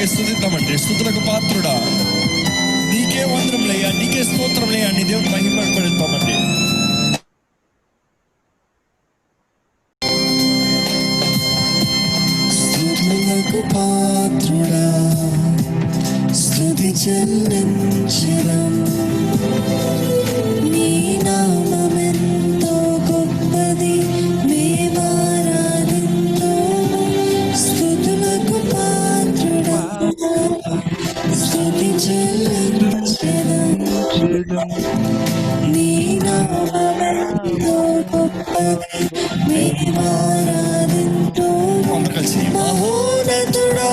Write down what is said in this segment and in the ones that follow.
అలాగే స్తుతిద్దామండి. స్తుతులకు పాత్రుడా నీకే వందనములయ్యా, నీకే స్తోత్రములయ్యా అని దేవుడు మహిమపడతామండి. స్తుతులకు పాత్రుడా స్తుతి చెల్లించెదం, నీ నామమెంతో గొప్పది మేమారాధింతో. స్తుతులకు పాత్రుడా స్తుతి చెల్లించెదం, నీ నామమెంతో గొప్పది మేమారాధింతో. మహోన్నతుడా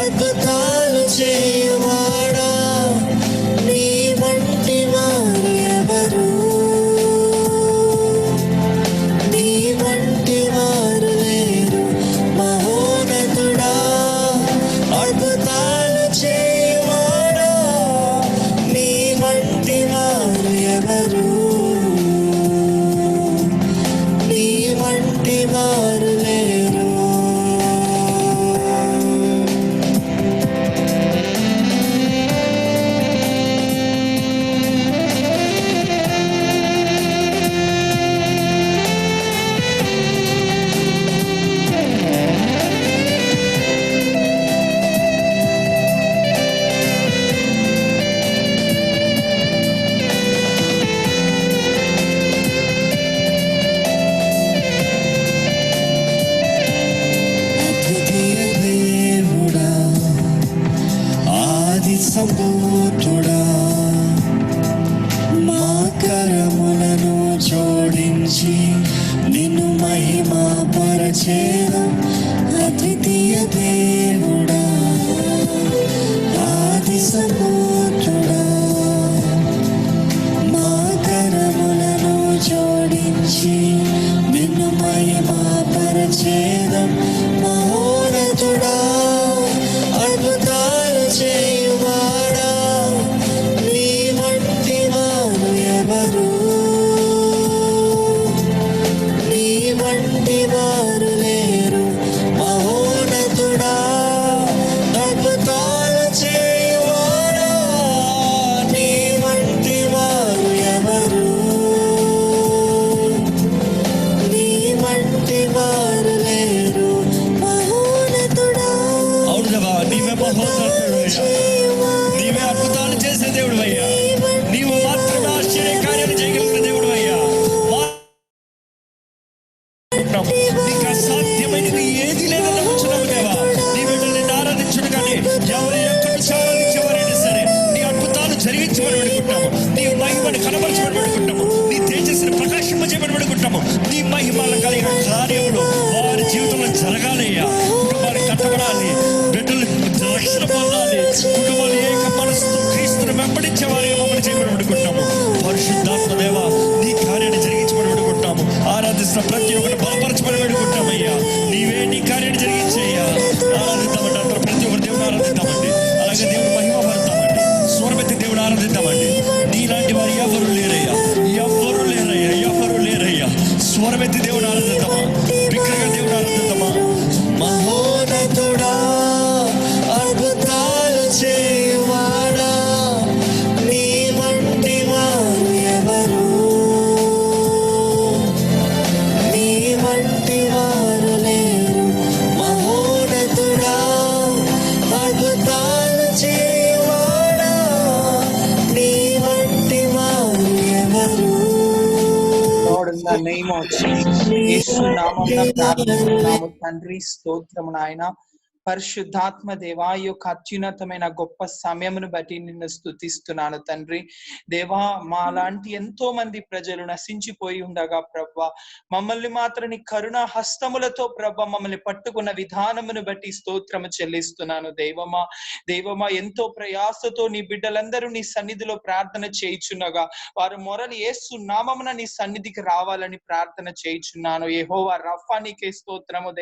అద్భుతాలు చేయువాడా, నీ వంటి వారు ఎవరు, నీ వంటి వారు లేరు. మహోన్నతుడా అద్భుతాలు చేయువాడా, నీ వంటి వారు ఎవరు, నీ వంటి వారు లేరు. సంపూర్ణుడా మా కరములను జోడించి నిన్ను మహిమా పరచేదం. అద్వితీయ దేవుడా ఆది సంపూర్ణుడా మా కరములను జోడించి నిన్ను మహిమా పరచేదం. మహోన్నతుడా అద్భుతాలు చేయువాడా, నీ వంటి వారు ఎవరు, నీ వంటి వారు లేరు. మహోన్నతుడా అద్భుతాలు చేయువాడా, నీ వంటి వారు ఎవరు, నీ వంటి వారు లేరు. మహోన్నతుడా నీవే మహోన్నతుడయ్యా, నీవే అద్భుతాలు చేసే దేవుడు అయ్యా, నీవు మాత్రమే ఆశ్చర్య కార్యాలు చేయగలిగిన దేవుడు అయ్యా. నీకు అసాధ్యమైనది ఏది లేదని నమ్ముచున్నాము దేవా. నీ బిడ్డల్ని ఆరాధించుడు కానీ ఎవరి ఎక్కడ ఆరాధించేవారైనా సరే నీ అద్భుతాలు జరిగించమని పెడుకుంటాము, నీ మహిమని కనబరచమని పెడుకుంటాము, నీ తేజస్సుని ప్రకాశింపజేయమని పెడుకుంటాము. నీ మహిమల కలిగిన కార్యములు వారి జీవితంలో జరగాలయ్యా. కుటుంబాలు కట్టబడాలి, బిడ్డలు రక్షణ పొందాలి, కుటుంబాలు ఏక మనసుతో క్రీస్తుని వెంబడించే వారి మమ్మల్ని చేయమని పెడుకుంటాము. పరిశుద్ధాత్మ దేవ నీ కార్యాన్ని జరిగించమని పెడుకుంటాము. ఆరాధిస్తున్న ప్రతి ఒక్కటి బలపరచమని పెడుకుంటామయ్యా. నీవే నీ కార్యాన్ని జరిగించయ్యా. ఆరాధిద్దామండి, అందరూ ప్రతి ఒక్కరు దేవుడు ఆరాధిద్దామండి. అలాగే దేవుడు మహిమ పడతామండి, స్వరమెత్తి దేవుడు ఆరాధిద్దామండి. నీలాంటి వారు ఎవరు లేరయ్యా, ఎవరు లేరయ్యా, ఎవరు లేరయ్యా. స్వరమెత్తి దేవుడు ఆరాధిద్దామా, బిగ్గరగా దేవుడు ఆరాధిద్దామా. మహోన్నతుడా అద్భుతాలు చేయువాడా, నీ వంటి వారు ఎవరు, నీ వంటి వారు లేరు. మహోన్నతుడా అద్భుతాలు చేయువాడా, నీ వంటి వారు ఎవరు. Lord, in the name of Jesus, యేసు నామమున ప్రార్థిస్తున్నాము తండ్రి. స్తోత్రము నాయన. పరిశుద్ధాత్మ దేవా, ఈ యొక్క అత్యున్నతమైన గొప్ప సమయమును బట్టి నిన్ను స్తుతిస్తున్నాను తండ్రి. దేవా, మా లాంటి ఎంతో మంది ప్రజలు నశించిపోయి ఉండగా ప్రభా, మమ్మల్ని మాత్రం నీ కరుణ హస్తములతో ప్రభా మమ్మల్ని పట్టుకున్న విధానమును బట్టి స్తోత్రము చెల్లిస్తున్నాను. దేవమా ఎంతో ప్రయాసతో నీ బిడ్డలందరూ నీ సన్నిధిలో ప్రార్థన చేయుచున్నగా వారు మొరని యేసు నామమున నీ సన్నిధికి రావాలని ప్రార్థన చేయుచున్నాను. యెహోవా రఫా నీకే స్తోత్రము.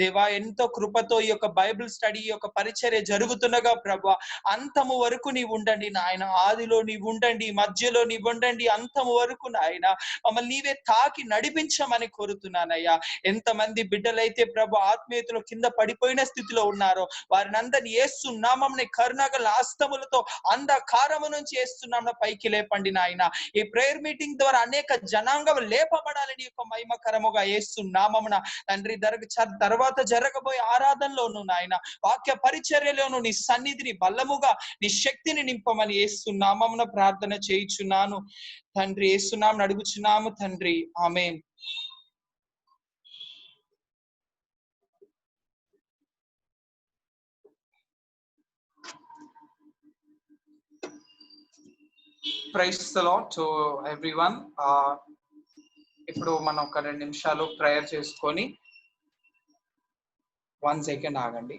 దేవా ఎంతో కృపతో ఈ యొక్క బైబిల్ స్టడీ, ఈ యొక్క పరిచర్య జరుగుతుండగా ప్రభు అంతము వరకు నీవు ఉండండి నాయన. ఆదిలో నీవు ఉండండి, మధ్యలో నీవు ఉండండి, అంతము వరకు నాయన మమ్మల్ని నీవే తాకి నడిపించమని కోరుతున్నానయ్యా. ఎంతమంది బిడ్డలైతే ప్రభు ఆత్మీయతలో కింద పడిపోయిన స్థితిలో ఉన్నారో వారిని అందరినీ యేసు నామమున కరుణగల హస్తములతో అంధకారము నుంచి యేసునామమున పైకి లేపండి నాయన. ఈ ప్రేయర్ మీటింగ్ ద్వారా అనేక జనాంగం లేపబడాలని యొక్క మహిమకరముగా యేసు నామమున తండ్రి తర్వాత జరగబోయే ఆరాధనలోను నాయన, వాక్య పరిచర్యలోను నీ సన్నిధిని బలముగా నీ శక్తిని నింపమని యేసు నామమున ప్రార్థన చేయుచున్నాను తండ్రి. యేసు నామమున అడుగుచున్నాము తండ్రి, ఆమేన్. Praise the Lord to everyone. ఇప్పుడు మనం ఒక 2 నిమిషాలు ప్రేయర్ చేసుకొని 1 సెకండ్ ఆగండి.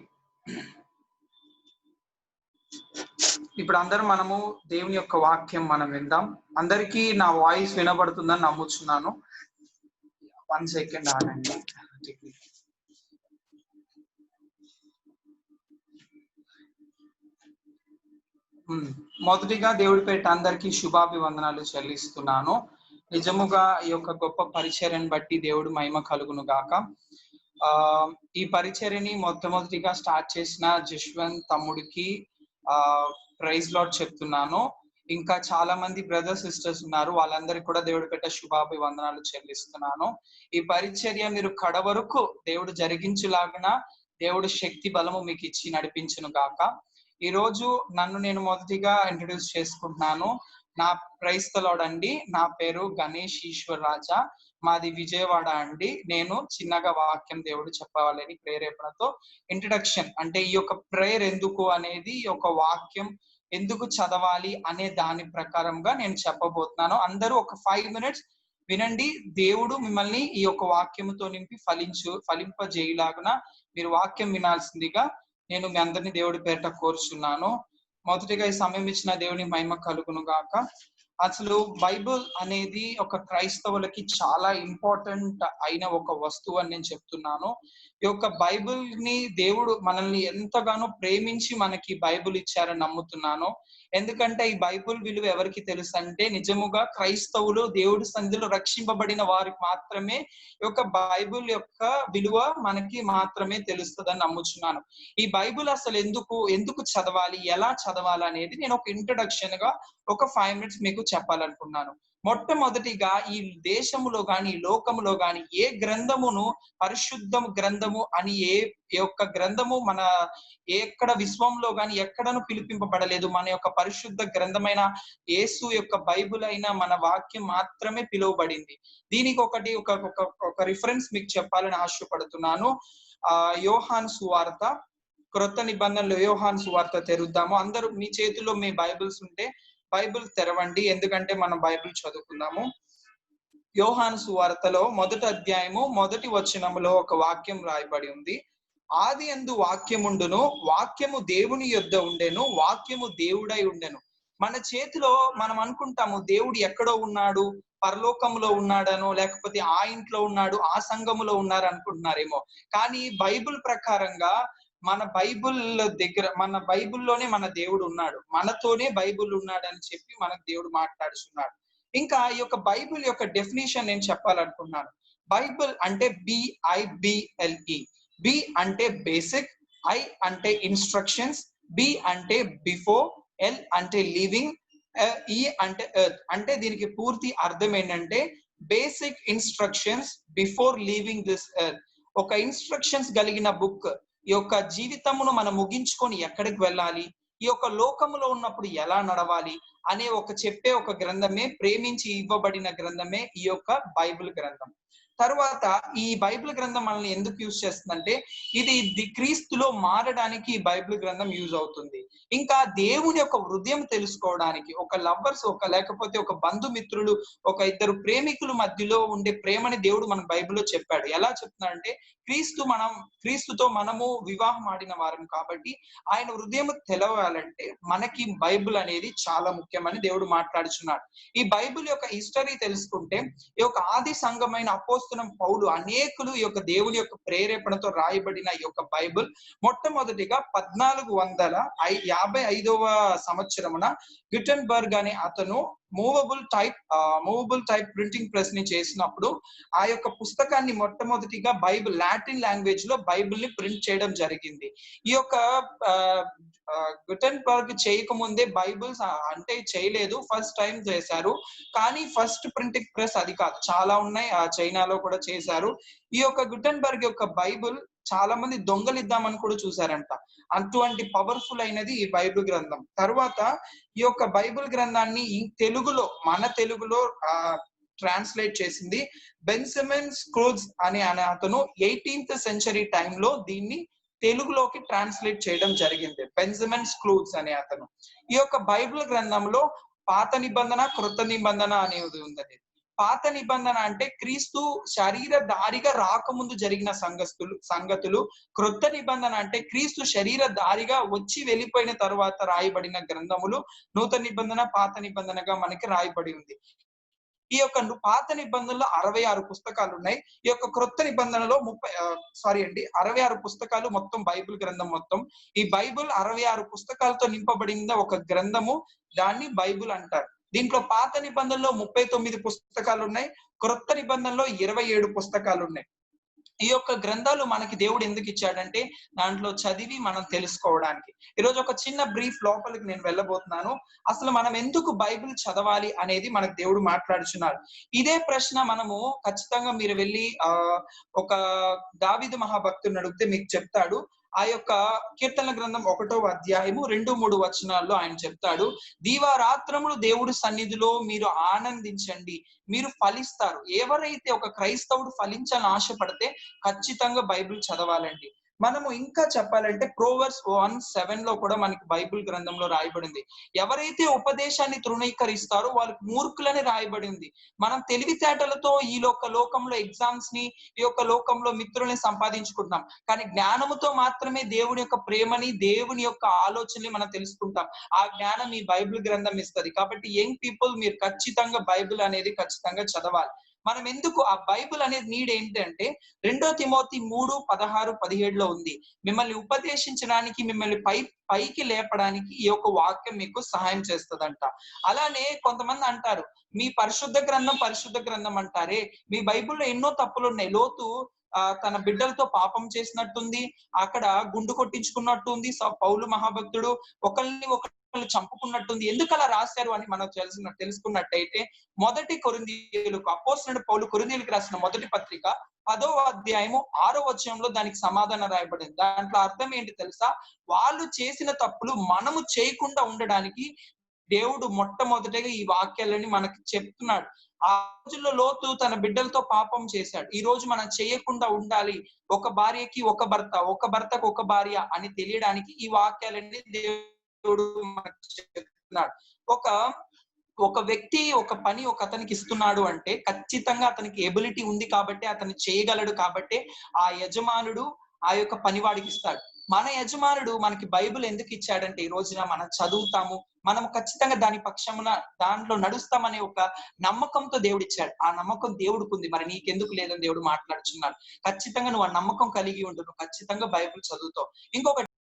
ఇప్పుడు అందరూ మనము దేవుని యొక్క వాక్యం మనం విందాం. అందరికీ నా వాయిస్ వినబడుతుందని నమ్ముచున్నాను. 1 సెకండ్ ఆగండి. మొదటిగా దేవుడి పేట అందరికీ శుభాభివందనాలు చెల్లిస్తున్నాను. నిజముగా ఈ యొక్క గొప్ప పరిచర్యను బట్టి దేవుడు మహిమ కలుగును గాక. ఈ పరిచర్యని మొట్టమొదటిగా స్టార్ట్ చేసిన జశ్వంత్ తమ్ముడికి ప్రైజ్ లార్డ్ చెప్తున్నాను. ఇంకా చాలా మంది బ్రదర్స్ సిస్టర్స్ ఉన్నారు, వాళ్ళందరికీ కూడా దేవుడి పేట శుభాభివందనాలు చెల్లిస్తున్నాను. ఈ పరిచర్య మీరు కడ వరకు దేవుడు జరిగించులాగున దేవుడు శక్తి బలము మీకు ఇచ్చి నడిపించును గాక. ఈ రోజు నన్ను నేను మొదటిగా ఇంట్రడ్యూస్ చేసుకుంటున్నాను. నా ప్రైజ్ ది లార్డ్ అండి. నా పేరు గణేష్ ఈశ్వర్ రాజా, మాది విజయవాడ అండి. నేను చిన్నగా వాక్యం దేవుడు చెప్పవాలని ప్రేరేపణతో ఇంట్రడక్షన్, అంటే ఈ యొక్క ప్రేయర్ ఎందుకు అనేది, ఈ యొక్క వాక్యం ఎందుకు చదవాలి అనే దాని ప్రకారంగా నేను చెప్పబోతున్నాను. అందరూ ఒక 5 minutes వినండి. దేవుడు మిమ్మల్ని ఈ యొక్క వాక్యముతో నింపి ఫలింపజేయులాగున మీరు వాక్యం వినాల్సిందిగా నేను మీ అందరినీ దేవుడి పేరిట కోరుచున్నాను. మొదటిగా ఈ సమయం ఇచ్చిన దేవుని మహిమ కలుగును గాక. అసలు బైబుల్ అనేది ఒక క్రైస్తవులకి చాలా ఇంపార్టెంట్ అయిన ఒక వస్తువు అని నేను చెప్తున్నాను. ఈ యొక్క బైబుల్ ని దేవుడు మనల్ని ఎంతగానో ప్రేమించి మనకి బైబుల్ ఇచ్చారని నమ్ముతున్నాను. ఎందుకంటే ఈ బైబుల్ విలువ ఎవరికి తెలుసు అంటే, నిజముగా క్రైస్తవులు దేవుడి సన్నిధిలో రక్షింపబడిన వారికి మాత్రమే ఈ యొక్క బైబుల్ యొక్క విలువ మనకి మాత్రమే తెలుస్తుందని నమ్ముచున్నాను. ఈ బైబుల్ అసలు ఎందుకు చదవాలి, ఎలా చదవాలి అనేది నేను ఒక ఇంట్రడక్షన్ గా ఒక 5 minutes మీకు చెప్పాలనుకున్నాను. మొట్టమొదటిగా ఈ దేశములో గాని ఈ లోకములో గాని ఏ గ్రంథమును పరిశుద్ధ గ్రంథము అని ఏ యొక్క గ్రంథము మన ఎక్కడ విశ్వంలో గాని ఎక్కడను పిలిపింపబడలేదు. మన యొక్క పరిశుద్ధ గ్రంథమైన యేసు యొక్క బైబుల్ అయిన మన వాక్యం మాత్రమే పిలువబడింది. దీనికి ఒక రిఫరెన్స్ మీకు చెప్పాలని ఆశపడుతున్నాను. యోహాను సువార్త, క్రొత్త నిబంధనలో యోహాను సువార్త తెరుద్దాము. అందరూ మీ చేతిలో మీ బైబిల్స్ ఉంటే బైబిల్ తెరవండి, ఎందుకంటే మనం బైబిల్ చదువుకుందాము. యోహాను సువార్తలో 1వ అధ్యాయము 1వ వచనములో ఒక వాక్యం రాయబడి ఉంది. ఆది యందు వాక్యముండును, వాక్యము దేవుని యొద్ద ఉండెను, వాక్యము దేవుడై ఉండెను. మన చేతిలో మనం అనుకుంటాము దేవుడు ఎక్కడో ఉన్నాడు, పరలోకంలో ఉన్నాడనో, లేకపోతే ఆ ఇంట్లో ఉన్నాడు, ఆ సంఘములో ఉన్నారు అనుకుంటున్నారేమో. కానీ బైబిల్ ప్రకారంగా మన బైబిల్లోనే మన దేవుడు ఉన్నాడు, మనతోనే బైబిల్ ఉన్నాడు అని చెప్పి మనకు దేవుడు మాట్లాడుతున్నాడు. ఇంకా ఈ యొక్క బైబిల్ యొక్క డెఫినేషన్ నేను చెప్పాలనుకున్నాను. బైబిల్ అంటే BIBLE. బి అంటే బేసిక్, ఐ అంటే ఇన్స్ట్రక్షన్స్, బి అంటే బిఫోర్, ఎల్ అంటే లివింగ్, ఈ అంటే ఎర్త్. అంటే దీనికి పూర్తి అర్థం ఏంటంటే basic instructions before leaving this earth. ఒక ఇన్స్ట్రక్షన్స్ కలిగిన బుక్. ఈ యొక్క జీవితమును మనం ముగించుకొని ఎక్కడికి వెళ్ళాలి, ఈ యొక్క లోకములో ఉన్నప్పుడు ఎలా నడవాలి అనే చెప్పే ఒక గ్రంథమే, ప్రేమించి ఇవ్వబడిన గ్రంథమే ఈ యొక్క బైబిల్ గ్రంథం. తర్వాత ఈ బైబిల్ గ్రంథం మనల్ని ఎందుకు యూజ్ చేస్తుందంటే, ఇది క్రీస్తులో మారడానికి ఈ బైబిల్ గ్రంథం యూజ్ అవుతుంది. ఇంకా దేవుని యొక్క హృదయం తెలుసుకోవడానికి, ఒక లవర్స్ లేకపోతే ఒక బంధుమిత్రులు, ఒక ఇద్దరు ప్రేమికుల మధ్యలో ఉండే ప్రేమని దేవుడు మన బైబిల్లో చెప్పాడు. ఎలా చెప్తున్నాడంటే, క్రీస్తుతో మనము వివాహం ఆడిన వారం కాబట్టి ఆయన హృదయం తెలవాలంటే మనకి బైబిల్ అనేది చాలా ముఖ్యమని దేవుడు మాట్లాడుచున్నాడు. ఈ బైబిల్ యొక్క హిస్టరీ తెలుసుకుంటే, ఈ యొక్క ఆది సంఘమైన అపోస్తలుల అపోస్తలుడైన పౌలు అనేకులు ఈ యొక్క దేవుని యొక్క ప్రేరేపణతో రాయబడిన ఈ యొక్క బైబిల్ మొట్టమొదటిగా 1455వ సంవత్సరమున గుటెన్బర్గ్ అనే అతను మూవబుల్ టైప్ ప్రింటింగ్ ప్రెస్ ని చేసినప్పుడు ఆ యొక్క పుస్తకాన్ని మొట్టమొదటిగా బైబిల్ లాటిన్ లాంగ్వేజ్ లో బైబిల్ ని ప్రింట్ చేయడం జరిగింది. ఈ యొక్క గుటెన్బర్గ్ చేయకముందే బైబిల్స్ అంటే చేయలేదు, ఫస్ట్ టైం చేశారు. కానీ ఫస్ట్ ప్రింటింగ్ ప్రెస్ అది కాదు, చాలా ఉన్నాయి, చైనాలో కూడా చేశారు. ఈ యొక్క గుటెన్బర్గ్ యొక్క బైబిల్ చాలా మంది దొంగలిద్దామని కూడా చూశారంట. అటువంటి పవర్ఫుల్ అయినది ఈ బైబిల్ గ్రంథం. తర్వాత ఈ యొక్క బైబిల్ గ్రంథాన్ని మన తెలుగులో ట్రాన్స్లేట్ చేసింది బెంజమిన్ స్క్రూజ్ అనే అతను 18th సెంచరీ టైంలో దీన్ని తెలుగులోకి ట్రాన్స్లేట్ చేయడం జరిగింది. బెంజమిన్ స్క్రూజ్ అనే అతను. ఈ యొక్క బైబిల్ గ్రంథంలో పాత నిబంధన, క్రొత్త నిబంధన అనేది ఉంది. పాత నిబంధన అంటే క్రీస్తు శరీరధారిగా రాకముందు జరిగిన సంగతులు. క్రొత్త నిబంధన అంటే క్రీస్తు శరీరధారిగా వచ్చి వెళ్ళిపోయిన తర్వాత రాయబడిన గ్రంథములు. నూతన నిబంధన పాత నిబంధనగా మనకి రాయబడి ఉంది. ఈ యొక్క పాత నిబంధనలో 66 పుస్తకాలు ఉన్నాయి. ఈ యొక్క క్రొత్త నిబంధనలో 66 పుస్తకాలు మొత్తం బైబిల్ గ్రంథం మొత్తం. ఈ బైబిల్ 66 పుస్తకాలతో నింపబడిన ఒక గ్రంథము, దాన్ని బైబిల్ అంటారు. దీంట్లో పాత నిబంధనలో 39 పుస్తకాలు ఉన్నాయి, క్రొత్త నిబంధనలో 27 పుస్తకాలు ఉన్నాయి. ఈ యొక్క గ్రంథాలు మనకి దేవుడు ఎందుకు ఇచ్చాడంటే దాంట్లో చదివి మనం తెలుసుకోవడానికి. ఈరోజు ఒక చిన్న బ్రీఫ్ లోపలికి నేను వెళ్ళబోతున్నాను. అసలు మనం ఎందుకు బైబిల్ చదవాలి అనేది మనకు దేవుడు మాట్లాడుచున్నారు. ఇదే ప్రశ్న మనము ఖచ్చితంగా మీరు వెళ్ళి ఒక దావీదు మహాభక్తుడిని అడిగితే మీకు చెప్తాడు. ఆ యొక్క కీర్తన గ్రంథం 1వ అధ్యాయము 2-3 వచనాల్లో ఆయన చెప్తాడు, దీవారాత్రములు దేవుడి సన్నిధిలో మీరు ఆనందించండి, మీరు ఫలిస్తారు. ఎవరైతే ఒక క్రైస్తవుడు ఫలించాలని ఆశపడితే ఖచ్చితంగా బైబిల్ చదవాలండి. మనము ఇంకా చెప్పాలంటే Proverbs 1:7 కూడా మనకి బైబిల్ గ్రంథంలో రాయబడింది, ఎవరైతే ఉపదేశాన్ని తృణీకరిస్తారో వాళ్ళకి మూర్ఖులని రాయబడింది. మనం తెలివితేటలతో ఈ లోకంలో ఎగ్జామ్స్ ని, ఈ యొక్క లోకంలో మిత్రుల్ని సంపాదించుకుంటున్నాం. కానీ జ్ఞానముతో మాత్రమే దేవుని యొక్క ప్రేమని, దేవుని యొక్క ఆలోచనని మనం తెలుసుకుంటాం. ఆ జ్ఞానం ఈ బైబిల్ గ్రంథం ఇస్తుంది. కాబట్టి యంగ్ పీపుల్ మీరు ఖచ్చితంగా బైబిల్ అనేది ఖచ్చితంగా చదవాలి. మనం ఎందుకు ఆ బైబిల్ అనేది నీడ్ ఏంటంటే 2 తిమోతి 3:16-17 ఉంది. మిమ్మల్ని ఉపదేశించడానికి, మిమ్మల్ని పైకి లేపడానికి ఈ యొక్క వాక్యం మీకు సహాయం చేస్తుందంట. అలానే కొంతమంది అంటారు మీ పరిశుద్ధ గ్రంథం అంటారే, మీ బైబిల్లో ఎన్నో తప్పులు ఉన్నాయి. లోతు తన బిడ్డలతో పాపం చేసినట్టుంది, అక్కడ గుండు కొట్టించుకున్నట్టుంది, పౌలు మహాభక్తుడు ఒకళ్ళని చంపుకున్నట్టుంది. ఎందుకు అలా రాశారు అని మనం తెలుసుకున్నట్టయితే అపోస్తలుడైన పౌలు కొరింథీయులకు రాసిన మొదటి పత్రిక 10వ అధ్యాయము 6వ వచనంలో దానికి సమాధానం రాయబడింది. దాంట్లో అర్థం ఏంటి తెలుసా? వాళ్ళు చేసిన తప్పులు మనము చేయకుండా ఉండడానికి దేవుడు మొట్టమొదటిగా ఈ వాక్యాలని మనకి చెప్తున్నాడు. ఆ రోజుల్లో లోతు తన బిడ్డలతో పాపం చేశాడు. ఈ రోజు మనం చేయకుండా ఉండాలి, ఒక భార్యకి ఒక భర్త, ఒక భర్తకు ఒక భార్య అని తెలియడానికి ఈ వాక్యాలన్నీ దేవుడు మనకు చెప్తున్నాడు. ఒక వ్యక్తి ఒక పని అతనికి ఇస్తున్నాడు అంటే ఖచ్చితంగా అతనికి ఎబిలిటీ ఉంది కాబట్టి, అతను చేయగలడు కాబట్టి ఆ యజమానుడు ఆ యొక్క పనివాడికి ఇస్తాడు. మన యజమానుడు మనకి బైబిల్ ఎందుకు ఇచ్చాడంటే ఈ రోజున మనం చదువుతాము, మనం ఖచ్చితంగా దాని పక్షమున దాంట్లో నడుస్తామనే ఒక నమ్మకంతో దేవుడు ఇచ్చాడు. ఆ నమ్మకం దేవుడికి ఉంది, మరి నీకెందుకు లేదని దేవుడు మాట్లాడుచున్నాడు. ఖచ్చితంగా నువ్వు ఆ నమ్మకం కలిగి ఉండు, నువ్వు ఖచ్చితంగా బైబిల్ చదువుతావు. ఇంకొకటి